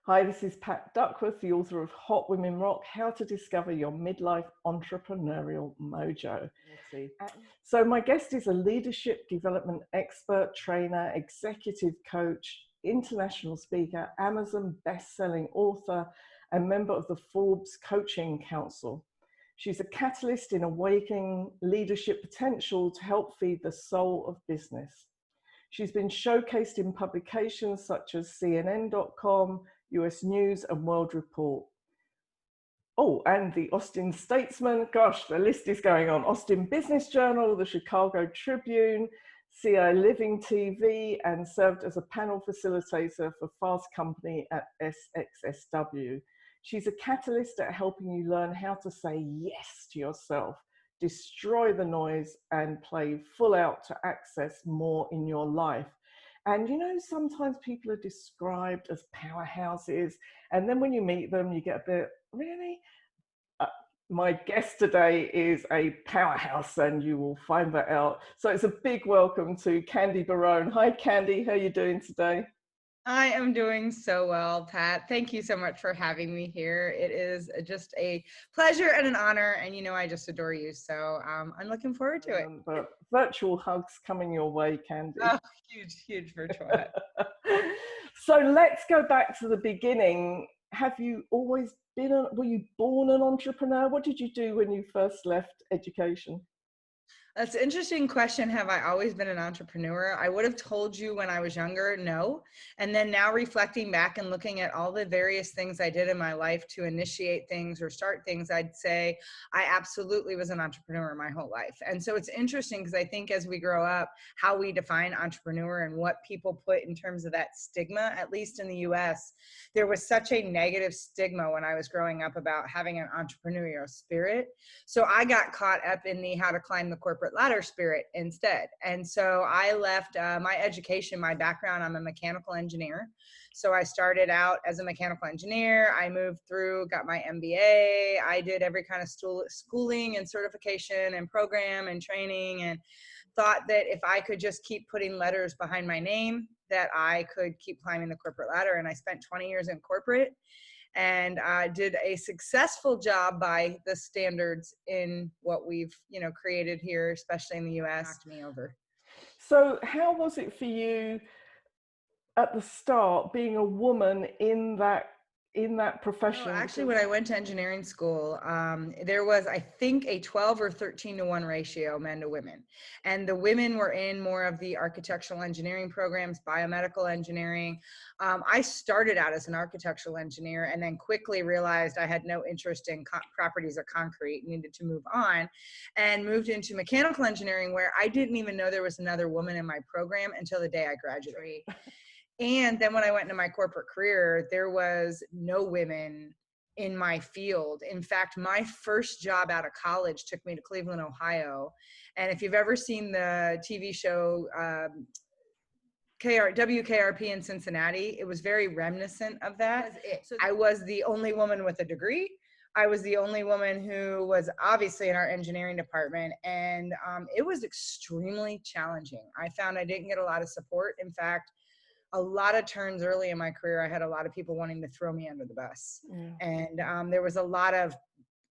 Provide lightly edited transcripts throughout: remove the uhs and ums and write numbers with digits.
Hi, this is Pat Duckworth, the author of Hot Women Rock, How to Discover Your Midlife Entrepreneurial Mojo. Let's see. So my guest is a leadership development expert, trainer, executive coach, international speaker, Amazon best-selling author, and member of the Forbes Coaching Council. She's a catalyst in awakening leadership potential to help feed the soul of business. She's been showcased in publications such as CNN.com, US News and World Report. Oh, and the Austin Statesman, gosh, the list is going on. Austin Business Journal, the Chicago Tribune, CI Living TV, and served as a panel facilitator for Fast Company at SXSW. She's a catalyst at helping you learn how to say yes to yourself, destroy the noise, and play full out to access more in your life. And you know, sometimes people are described as powerhouses, and then when you meet them, you get a bit, really? My guest today is a powerhouse, and you will find that out. So it's a big welcome to Candy Barone. Hi, Candy. How are you doing today? I am doing so well, Pat. Thank you so much for having me here. It is just a pleasure and an honor. And you know, I just adore you. So I'm looking forward to it. But virtual hugs coming your way, Candy. Oh, huge virtual hug. So let's go back to the beginning. Have you always been, were you born an entrepreneur? What did you do when you first left education? That's an interesting question. Have I always been an entrepreneur? I would have told you when I was younger, no. And then now reflecting back and looking at all the various things I did in my life to initiate things or start things, I'd say I absolutely was an entrepreneur my whole life. And so it's interesting because I think as we grow up, how we define entrepreneur and what people put in terms of that stigma, at least in the US, there was such a negative stigma when I was growing up about having an entrepreneurial spirit. So I got caught up in the how to climb the corporate ladder spirit instead. And so I left my education, my background, I'm a mechanical engineer. So I started out as a mechanical engineer. I moved through, got my MBA. I did every kind of schooling and certification and program and training, and thought that if I could just keep putting letters behind my name, that I could keep climbing the corporate ladder. And I spent 20 years in corporate and did a successful job by the standards in what we've, created here, especially in the US. Knocked me over. So how was it for you at the start being a woman in that profession? No, actually, when I went to engineering school, there was, I think, a 12 or 13 to 1 ratio men to women. And the women were in more of the architectural engineering programs, biomedical engineering. I started out as an architectural engineer and then quickly realized I had no interest in properties of concrete, needed to move on, and moved into mechanical engineering, where I didn't even know there was another woman in my program until the day I graduated. And then when I went into my corporate career, there was no women in my field. In fact, my first job out of college took me to Cleveland, Ohio. And if you've ever seen the TV show WKRP in Cincinnati, it was very reminiscent of that. So I was the only woman with a degree. I was the only woman who was obviously in our engineering department, and it was extremely challenging. I found I didn't get a lot of support. In fact, a lot of turns early in my career, I had a lot of people wanting to throw me under the bus. Yeah. And there was a lot of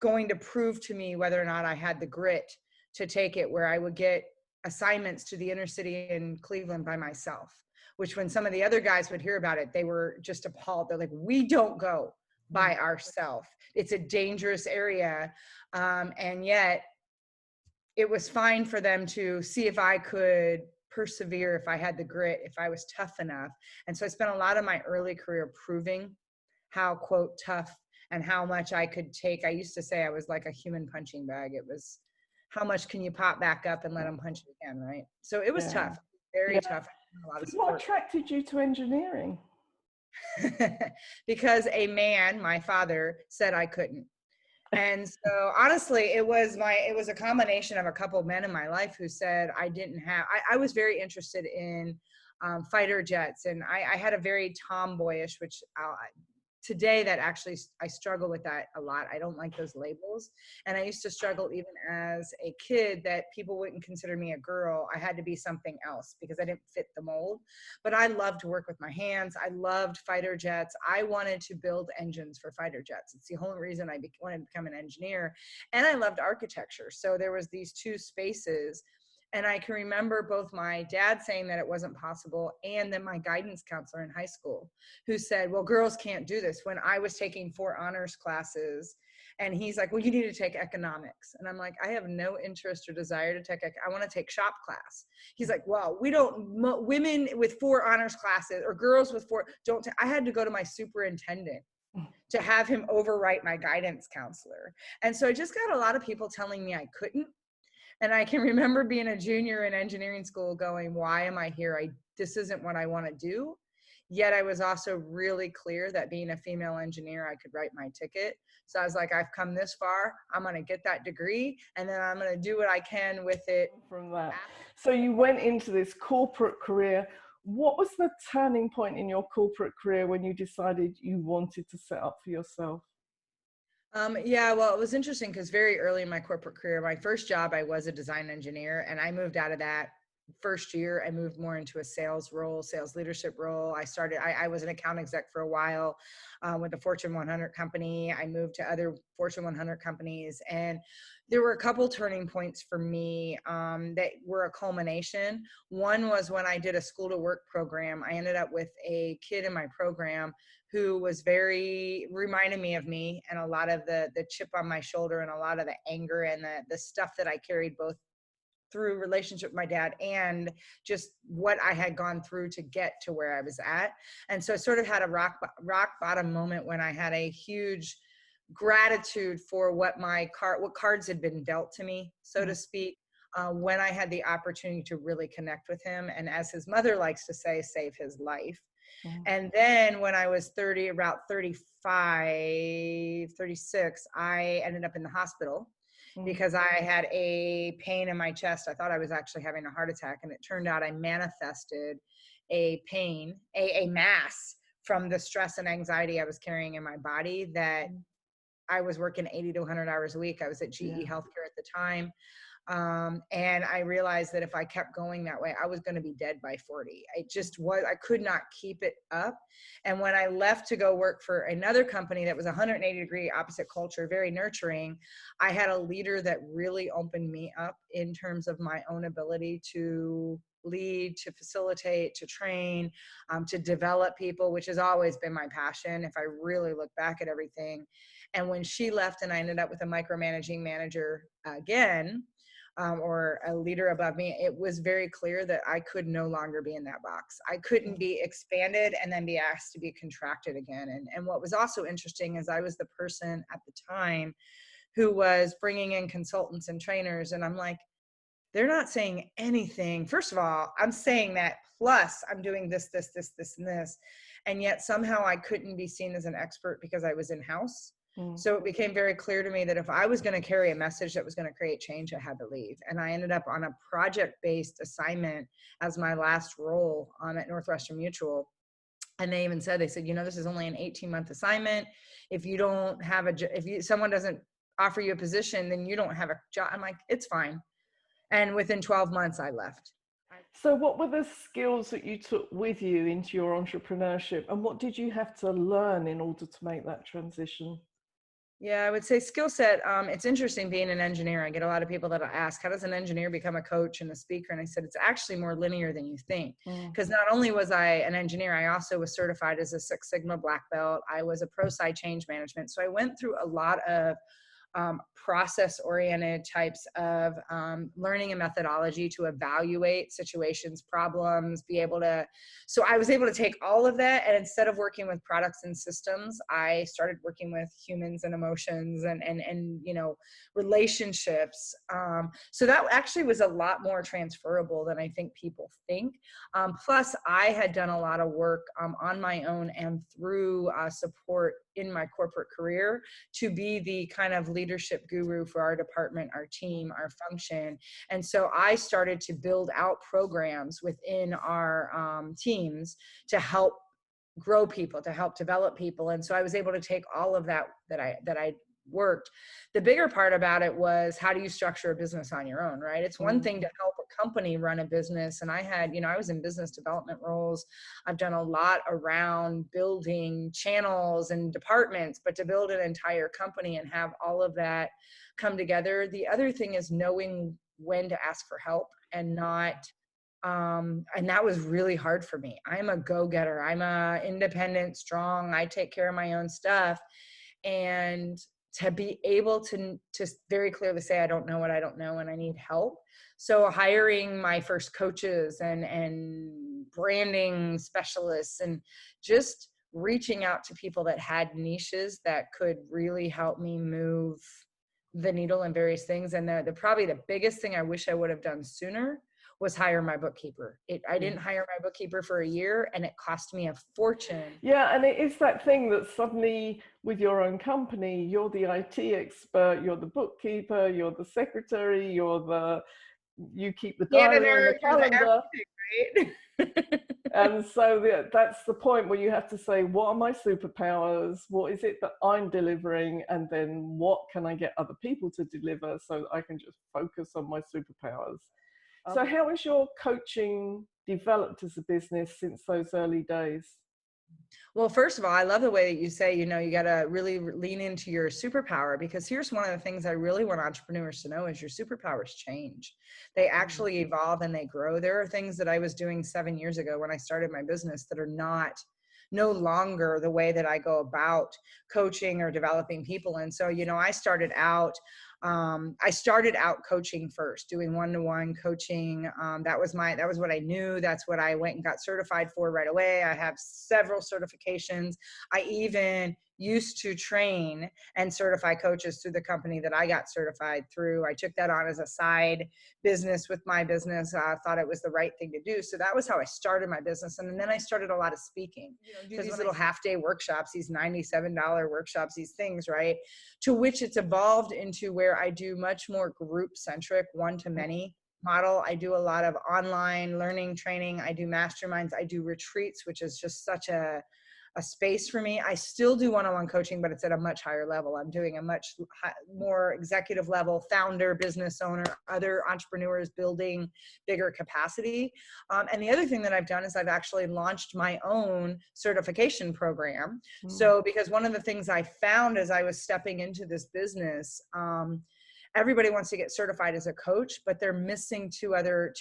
going to prove to me whether or not I had the grit to take it, where I would get assignments to the inner city in Cleveland by myself, which when some of the other guys would hear about it, they were just appalled. They're like, we don't go by ourselves. It's a dangerous area. And yet it was fine for them to see if I could persevere, if I had the grit, if I was tough enough. And so I spent a lot of my early career proving how, quote, tough and how much I could take. I used to say I was like a human punching bag. It was how much can you pop back up and let them punch you again, right? So it was tough, very tough. A lot of support. What attracted you to engineering? Because a man, my father, said I couldn't. And so honestly, it was a combination of a couple of men in my life who said I was very interested in fighter jets, and I had a very tomboyish, which today that actually, I struggle with that a lot. I don't like those labels. And I used to struggle even as a kid that people wouldn't consider me a girl. I had to be something else because I didn't fit the mold. But I loved to work with my hands. I loved fighter jets. I wanted to build engines for fighter jets. It's the whole reason I wanted to become an engineer. And I loved architecture. So there was these two spaces. And I can remember both my dad saying that it wasn't possible, and then my guidance counselor in high school who said, well, girls can't do this, when I was taking 4 honors classes. And he's like, well, you need to take economics. And I'm like, I have no interest or desire to take, I want to take shop class. He's like, well, we don't, women with 4 honors classes or girls with 4, don't, I had to go to my superintendent to have him overwrite my guidance counselor. And so I just got a lot of people telling me I couldn't. And I can remember being a junior in engineering school going, why am I here? This isn't what I want to do. Yet I was also really clear that being a female engineer, I could write my ticket. So I was like, I've come this far. I'm going to get that degree, and then I'm going to do what I can with it. From that. So you went into this corporate career. What was the turning point in your corporate career when you decided you wanted to set up for yourself? Yeah, well, it was interesting because very early in my corporate career, my first job, I was a design engineer, and I moved out of that first year. I moved more into a sales role, sales leadership role. I was an account exec for a while with a Fortune 100 company. I moved to other Fortune 100 companies, and there were a couple turning points for me that were a culmination. One was when I did a school to work program. I ended up with a kid in my program who was reminded me of me, and a lot of the chip on my shoulder and a lot of the anger and the stuff that I carried both through relationship with my dad and just what I had gone through to get to where I was at. And so I sort of had a rock bottom moment when I had a huge gratitude for what cards had been dealt to me, so to speak, when I had the opportunity to really connect with him. And as his mother likes to say, save his life. And then when I was about 35, 36, I ended up in the hospital because I had a pain in my chest. I thought I was actually having a heart attack, and it turned out I manifested a pain, a mass from the stress and anxiety I was carrying in my body. That I was working 80 to 100 hours a week. I was at GE Healthcare at the time. And I realized that if I kept going that way, I was going to be dead by 40. I could not keep it up. And when I left to go work for another company that was 180-degree opposite culture, very nurturing, I had a leader that really opened me up in terms of my own ability to lead, to facilitate, to train, to develop people, which has always been my passion if I really look back at everything. And when she left and I ended up with a micromanaging manager again, or a leader above me, it was very clear that I could no longer be in that box. I couldn't be expanded and then be asked to be contracted again. And what was also interesting is I was the person at the time who was bringing in consultants and trainers. And I'm like, they're not saying anything. First of all, I'm saying that, plus I'm doing this, and this. And yet somehow I couldn't be seen as an expert because I was in-house. So it became very clear to me that if I was going to carry a message that was going to create change, I had to leave. And I ended up on a project-based assignment as my last role at Northwestern Mutual. And they even said, this is only an 18-month assignment. If you don't have someone doesn't offer you a position, then you don't have a job. I'm like, it's fine. And within 12 months, I left. So what were the skills that you took with you into your entrepreneurship, and what did you have to learn in order to make that transition? Yeah, I would say skill set. It's interesting being an engineer. I get a lot of people that'll ask, how does an engineer become a coach and a speaker? And I said, it's actually more linear than you think. Because not only was I an engineer, I also was certified as a Six Sigma black belt. I was a pro-sci change management. So I went through a lot of process-oriented types of learning and methodology to evaluate situations, problems, so I was able to take all of that, and instead of working with products and systems, I started working with humans and emotions and relationships. So that actually was a lot more transferable than I think people think. Plus, I had done a lot of work on my own and through support in my corporate career to be the kind of leadership guru for our department, our team, our function. And so I started to build out programs within our teams to help grow people, to help develop people. And so I was able to take all of that I worked. The bigger part about it was, how do you structure a business on your own, right? It's one thing to help a company run a business. And I had, I was in business development roles. I've done a lot around building channels and departments, but to build an entire company and have all of that come together. The other thing is knowing when to ask for help and not, and that was really hard for me. I'm a go-getter. I'm a independent, strong, I take care of my own stuff. And to be able to very clearly say, I don't know what I don't know and I need help. So hiring my first coaches and branding specialists, and just reaching out to people that had niches that could really help me move the needle in various things. And the probably the biggest thing I wish I would have done sooner was hire my bookkeeper. I didn't hire my bookkeeper for a year, and it cost me a fortune. Yeah, and it is that thing that suddenly with your own company, you're the IT expert, you're the bookkeeper, you're the secretary, you keep the diary and the calendar. Right? And so that's the point where you have to say, what are my superpowers? What is it that I'm delivering? And then what can I get other people to deliver so that I can just focus on my superpowers? So how has your coaching developed as a business since those early days? Well, first of all, I love the way that you say, you got to really lean into your superpower, because here's one of the things I really want entrepreneurs to know is your superpowers change. They actually evolve and they grow. There are things that I was doing 7 years ago when I started my business that are no longer the way that I go about coaching or developing people. And so, I started out coaching first, doing one-to-one coaching. That was what I knew. That's what I went and got certified for right away. I have several certifications. I even used to train and certify coaches through the company that I got certified through. I took that on as a side business with my business. I thought it was the right thing to do. So that was how I started my business. And then I started a lot of speaking, do these little half-day workshops, these $97 workshops, these things, right? To which it's evolved into where I do much more group-centric, one-to-many model. I do a lot of online learning training. I do masterminds. I do retreats, which is just such a space for me. I still do one-on-one coaching, but it's at a much higher level. I'm doing a much more executive level, founder, business owner, other entrepreneurs building bigger capacity. And the other thing that I've done is I've actually launched my own certification program. So because one of the things I found as I was stepping into this business, everybody wants to get certified as a coach, but they're missing two other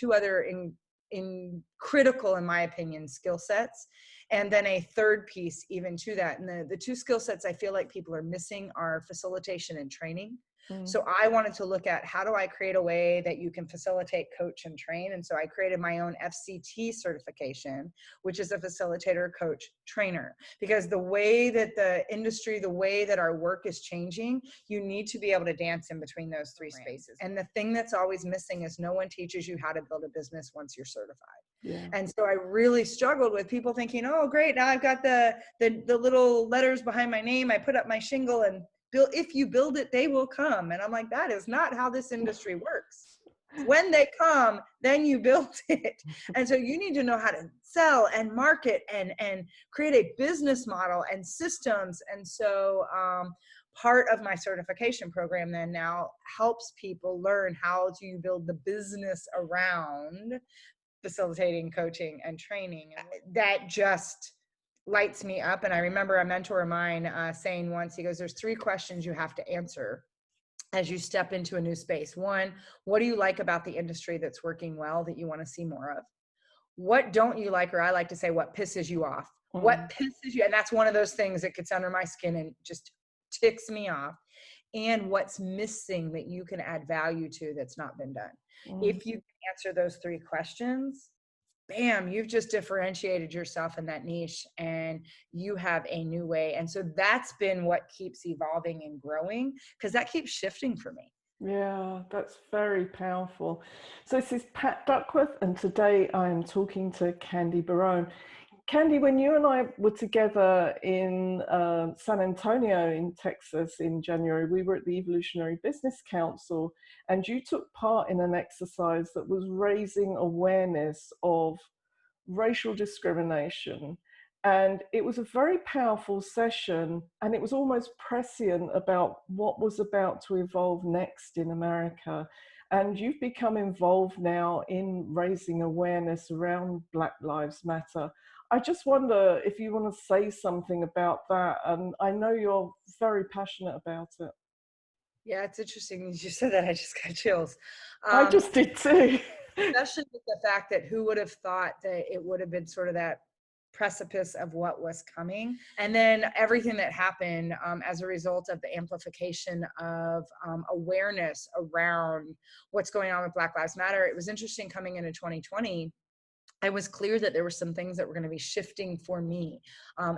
in critical, in my opinion, skill sets. And then a third piece even to that. And the two skill sets I feel like people are missing are facilitation and training. So I wanted to look at, how do I create a way that you can facilitate, coach, and train? And so I created my own FCT certification, which is a facilitator, coach, trainer. Because the way that the industry, the way that our work is changing, you need to be able to dance in between those three spaces. And the thing that's always missing is no one teaches you how to build a business once you're certified. Yeah. And so I really struggled with people thinking, oh, great, now I've got the little letters behind my name. I put up my shingle and if you build it, they will come. And I'm like, that is not how this industry works. When they come, then you build it. And so you need to know how to sell and market and create a business model and systems. And so part of my certification program then now helps people learn how do you build the business around facilitating, coaching, and training. And that just lights me up. And I remember a mentor of mine saying once, he goes, there's 3 questions you have to answer as you step into a new space. 1, what do you like about the industry that's working well that you want to see more of? What don't you like, or I like to say, what pisses you off? What pisses you? And that's one of those things that gets under my skin and just ticks me off. And what's missing that you can add value to that's not been done. If you answer those 3 questions, bam, you've just differentiated yourself in that niche and you have a new way. And so that's been what keeps evolving and growing, because that keeps shifting for me. Yeah, that's very powerful. So this is Pat Duckworth, and today I am talking to Candy Barone. Candy, when you and I were together in San Antonio in Texas in January, we were at the Evolutionary Business Council, and you took part in an exercise that was raising awareness of racial discrimination And it was a very powerful session, and it was almost prescient about what was about to evolve next in America. And you've become involved now in raising awareness around Black Lives Matter. I just wonder if you want to say something about that. And I know you're very passionate about it. Yeah, it's interesting. You said that, I just got chills. I just did too. Especially with the fact that who would have thought that it would have been sort of that precipice of what was coming, and then everything that happened as a result of the amplification of awareness around what's going on with Black Lives Matter. It was interesting coming into 2020. I was clear that there were some things that were going to be shifting for me.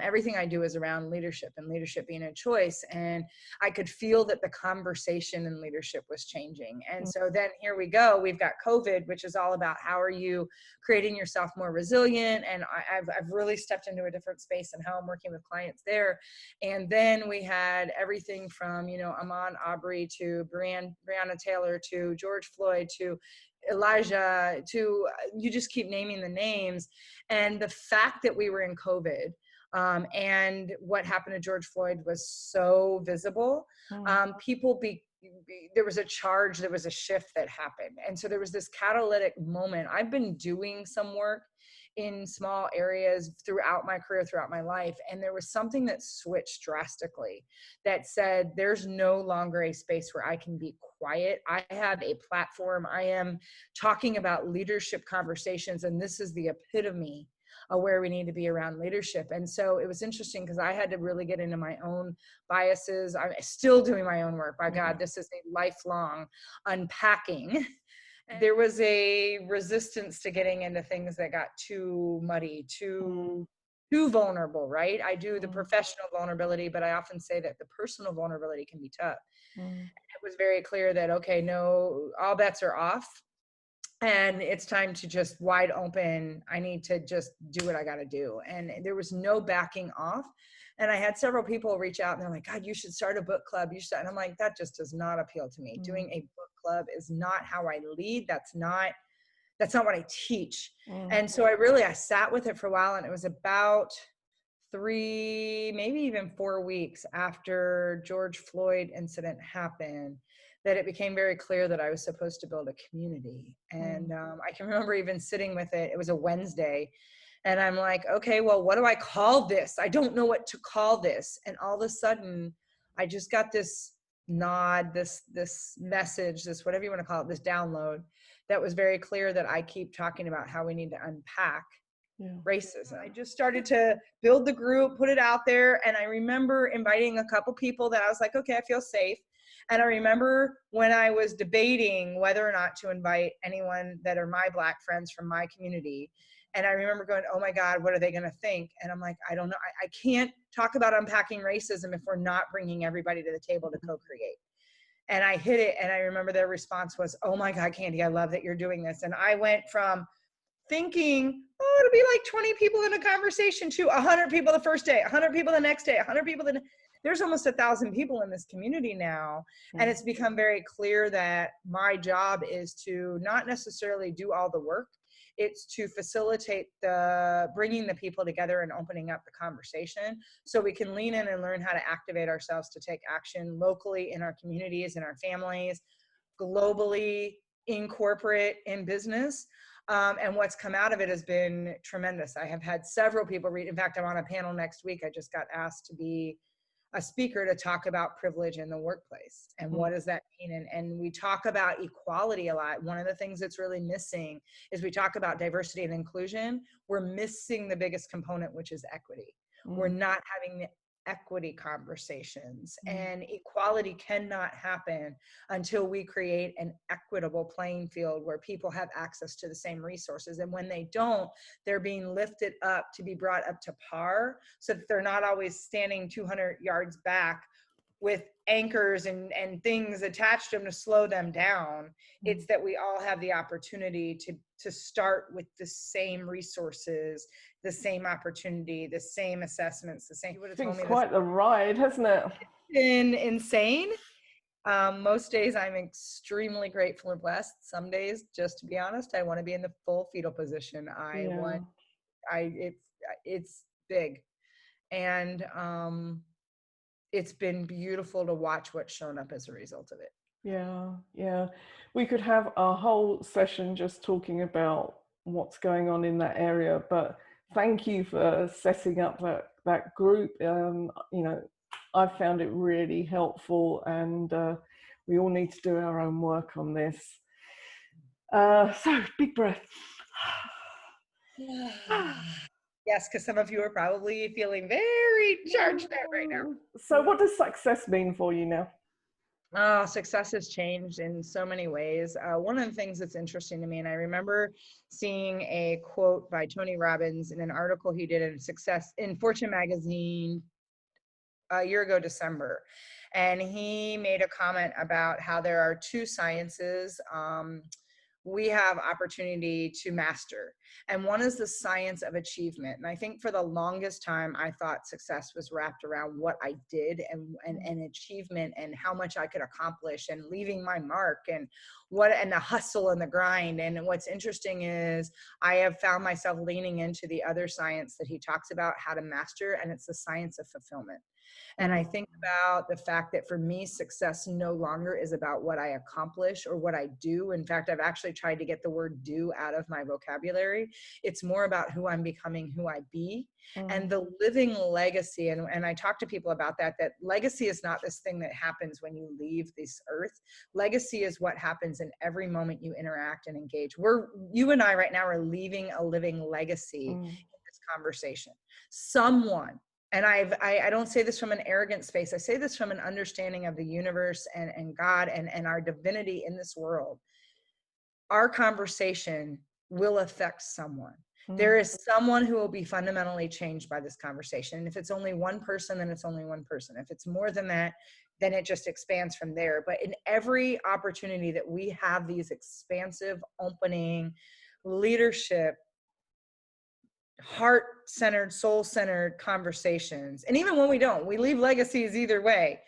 Everything I do is around leadership, and leadership being a choice. And I could feel that the conversation in leadership was changing. And so then here we go. We've got COVID, which is all about how are you creating yourself more resilient. And I've really stepped into a different space and how I'm working with clients there. And then we had everything from, Ahmaud Arbery to Breonna Taylor to George Floyd to Elijah, to you just keep naming the names. And the fact that we were in COVID and what happened to George Floyd was so visible. There was a charge, there was a shift that happened. And so there was this catalytic moment. I've been doing some work in small areas throughout my career, throughout my life. And there was something that switched drastically that said, there's no longer a space where I can be quiet. I have a platform. I am talking about leadership conversations, and this is the epitome of where we need to be around leadership. And so it was interesting because I had to really get into my own biases. I'm still doing my own work. By God, this is a lifelong unpacking. There was a resistance to getting into things that got too muddy, too vulnerable, right? I do the professional vulnerability, but I often say that the personal vulnerability can be tough. It was very clear that, okay, no, all bets are off. And it's time to just wide open. I need to just do what I got to do. And there was no backing off. And I had several people reach out and they're like, God, you should start a book club. You should. And I'm like, that just does not appeal to me. Doing a book club is not how I lead. That's not what I teach. And so I sat with it for a while, and it was about 3, maybe even 4 weeks after George Floyd incident happened that it became very clear that I was supposed to build a community. And I can remember even sitting with it. It was a Wednesday. And I'm like, okay, well, what do I call this? I don't know what to call this. And all of a sudden, I just got this nod, this message, this whatever you want to call it, this download that was very clear that I keep talking about how we need to unpack racism. I just started to build the group, put it out there. And I remember inviting a couple people that I was like, okay, I feel safe. And I remember when I was debating whether or not to invite anyone that are my Black friends from my community. And I remember going, oh my God, what are they going to think? And I'm like, I don't know. I can't talk about unpacking racism if we're not bringing everybody to the table to co-create. And I hit it. And I remember their response was, oh my God, Candy, I love that you're doing this. And I went from thinking, oh, it'll be like 20 people in a conversation to 100 people the first day, 100 people the next day, 100 people there's almost 1,000 people in this community now. And it's become very clear that my job is to not necessarily do all the work. It's to facilitate bringing the people together and opening up the conversation so we can lean in and learn how to activate ourselves to take action locally in our communities, in our families, globally, in corporate, in business. And what's come out of it has been tremendous. I have had several people read. In fact, I'm on a panel next week. I just got asked to be a speaker to talk about privilege in the workplace and what does that mean. And we talk about equality a lot. One of the things that's really missing is we talk about diversity and inclusion. We're missing the biggest component, which is equity. We're not having the equity conversations, and equality cannot happen until we create an equitable playing field where people have access to the same resources. And when they don't, they're being lifted up to be brought up to par so that they're not always standing 200 yards back with anchors and things attached to them to slow them down. It's that we all have the opportunity to start with the same resources, the same opportunity, the same assessments, the same. It's quite the ride, hasn't it? It's been insane. Most days I'm extremely grateful and blessed. Some days, just to be honest, I want to be in the full fetal position. It's big. And it's been beautiful to watch what's shown up as a result of it. Yeah, yeah. We could have a whole session just talking about what's going on in that area, but thank you for setting up that group. I found it really helpful, and we all need to do our own work on this. So big breath. Yes, because some of you are probably feeling very charged out right now. So what does success mean for you now? Oh, success has changed in so many ways. One of the things that's interesting to me, and I remember seeing a quote by Tony Robbins in an article he did in Fortune magazine a year ago, December. And he made a comment about how there are two sciences we have opportunity to master. And one is the science of achievement. And I think for the longest time, I thought success was wrapped around what I did and achievement and how much I could accomplish and leaving my mark and the hustle and the grind. And what's interesting is I have found myself leaning into the other science that he talks about how to master, and it's the science of fulfillment. And I think about the fact that for me, success no longer is about what I accomplish or what I do. In fact, I've actually tried to get the word do out of my vocabulary. It's more about who I'm becoming, who I be, and the living legacy. And I talk to people about that legacy is not this thing that happens when you leave this earth. Legacy is what happens in every moment you interact and engage. You and I right now are leaving a living legacy in this conversation. Someone, and I don't say this from an arrogant space. I say this from an understanding of the universe and God and our divinity in this world. Our conversation will affect someone. There is someone who will be fundamentally changed by this conversation. And if it's only one person, then it's only one person. If it's more than that, then it just expands from there. But in every opportunity that we have these expansive, opening, leadership, heart-centered, soul-centered conversations. And even when we don't, we leave legacies either way.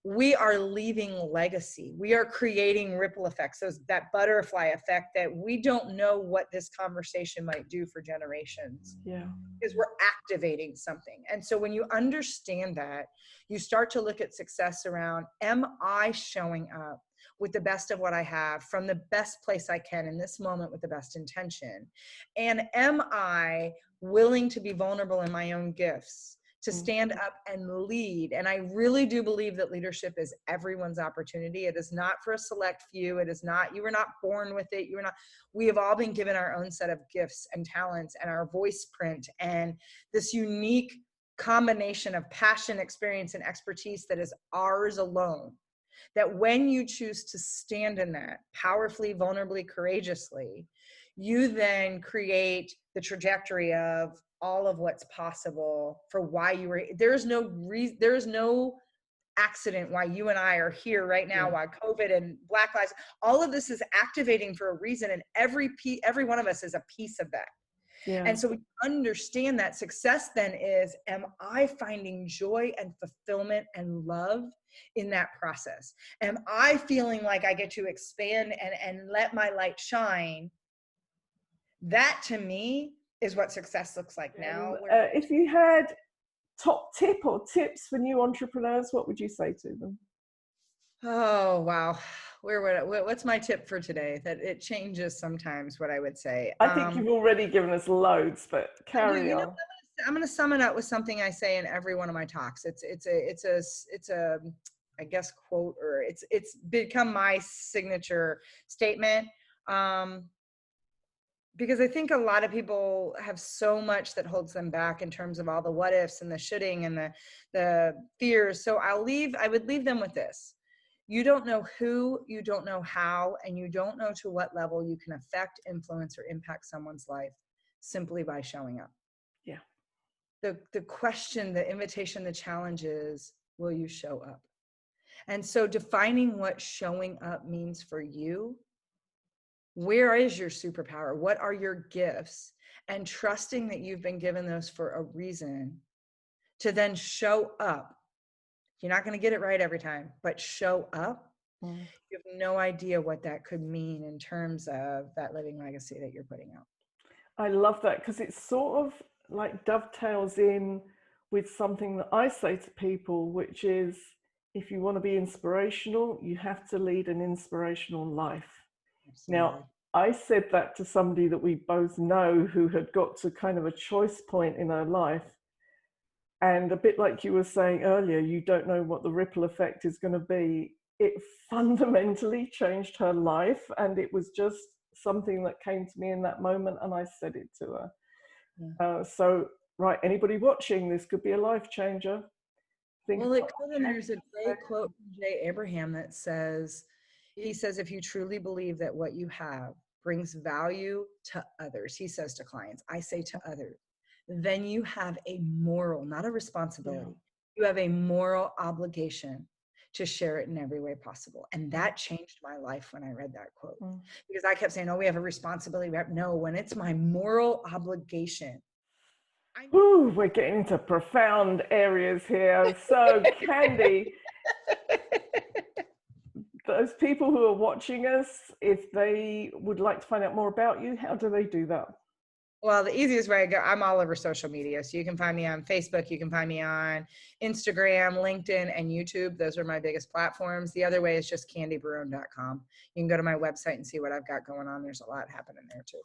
We are leaving legacy. We are creating ripple effects. So that butterfly effect that we don't know what this conversation might do for generations. Yeah. Because we're activating something. And so when you understand that, you start to look at success around, am I showing up with the best of what I have from the best place I can in this moment with the best intention? And am I willing to be vulnerable in my own gifts, to stand up and lead? And I really do believe that leadership is everyone's opportunity. It is not for a select few. It is not, you were not born with it. We have all been given our own set of gifts and talents and our voice print and this unique combination of passion, experience, and expertise that is ours alone. That when you choose to stand in that powerfully, vulnerably, courageously, you then create the trajectory of all of what's possible for why you were. There is no accident why you and I are here right now, why COVID and Black Lives, all of this is activating for a reason. And every one of us is a piece of that. Yeah. And so we understand that success then is, am I finding joy and fulfillment and love in that process? Am I feeling like I get to expand and let my light shine? That to me is what success looks like now. If you had top tip or tips for new entrepreneurs, what would you say to them? Oh, wow. What's my tip for today? That it changes sometimes what I would say. I think you've already given us loads, but carry on. I'm going to sum it up with something I say in every one of my talks. It's a I guess quote, or it's become my signature statement. Because I think a lot of people have so much that holds them back in terms of all the what ifs and the shoulding and the fears. So I would leave them with this. You don't know who, you don't know how, and you don't know to what level you can affect, influence, or impact someone's life simply by showing up. Yeah. The question, the invitation, the challenge is, will you show up? And so defining what showing up means for you, where is your superpower? What are your gifts? And trusting that you've been given those for a reason to then show up. You're not going to get it right every time, but show up. You have no idea what that could mean in terms of that living legacy that you're putting out. I love that, because it's sort of like dovetails in with something that I say to people, which is, if you want to be inspirational, you have to lead an inspirational life. Absolutely. Now, I said that to somebody that we both know who had got to kind of a choice point in her life. And a bit like you were saying earlier, you don't know what the ripple effect is going to be. It fundamentally changed her life. And it was just something that came to me in that moment. And I said it to her. Yeah. So, right, anybody watching, this could be a life changer. Well, it could, and there's a great quote from Jay Abraham that says, he says, if you truly believe that what you have brings value to others, he says to clients, I say to others, then you have a moral, not a responsibility. You have a moral obligation to share it in every way possible. And that changed my life when I read that quote, because I kept saying, oh, we have a responsibility. No, when it's my moral obligation. Ooh, we're getting into profound areas here. So, Candy, those people who are watching us, if they would like to find out more about you, how do they do that? Well, the easiest way I go, I'm all over social media. So you can find me on Facebook, you can find me on Instagram, LinkedIn, and YouTube. Those are my biggest platforms. The other way is just candybarone.com. You can go to my website and see what I've got going on. There's a lot happening there too.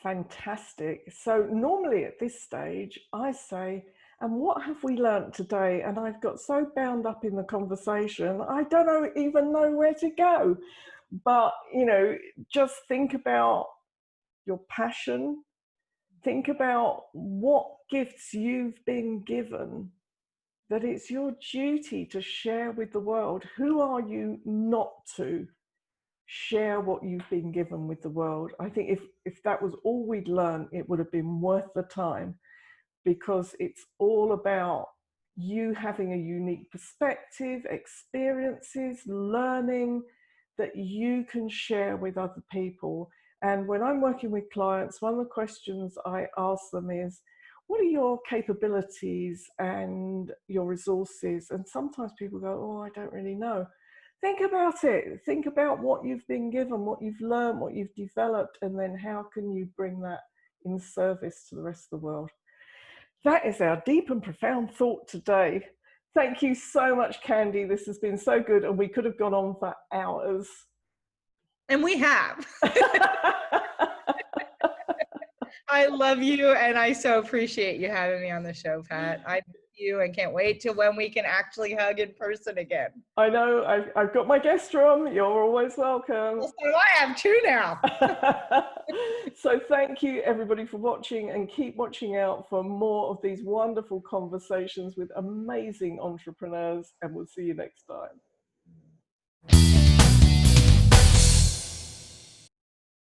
Fantastic. So normally at this stage, I say, and what have we learned today? And I've got so bound up in the conversation, I don't even know where to go. But, just think about your passion. Think about what gifts you've been given, that it's your duty to share with the world. Who are you not to share what you've been given with the world? I think if that was all we'd learned, it would have been worth the time, because it's all about you having a unique perspective, experiences, learning that you can share with other people. And when I'm working with clients, one of the questions I ask them is, what are your capabilities and your resources? And sometimes people go, oh, I don't really know. Think about it. Think about what you've been given, what you've learned, what you've developed, and then how can you bring that in service to the rest of the world? That is our deep and profound thought today. Thank you so much, Candy. This has been so good, and we could have gone on for hours. And we have. I love you, and I so appreciate you having me on the show, Pat. I love you and can't wait till when we can actually hug in person again. I know. I've got my guest room. You're always welcome. Well, so I have two now. So thank you, everybody, for watching, and keep watching out for more of these wonderful conversations with amazing entrepreneurs, and we'll see you next time.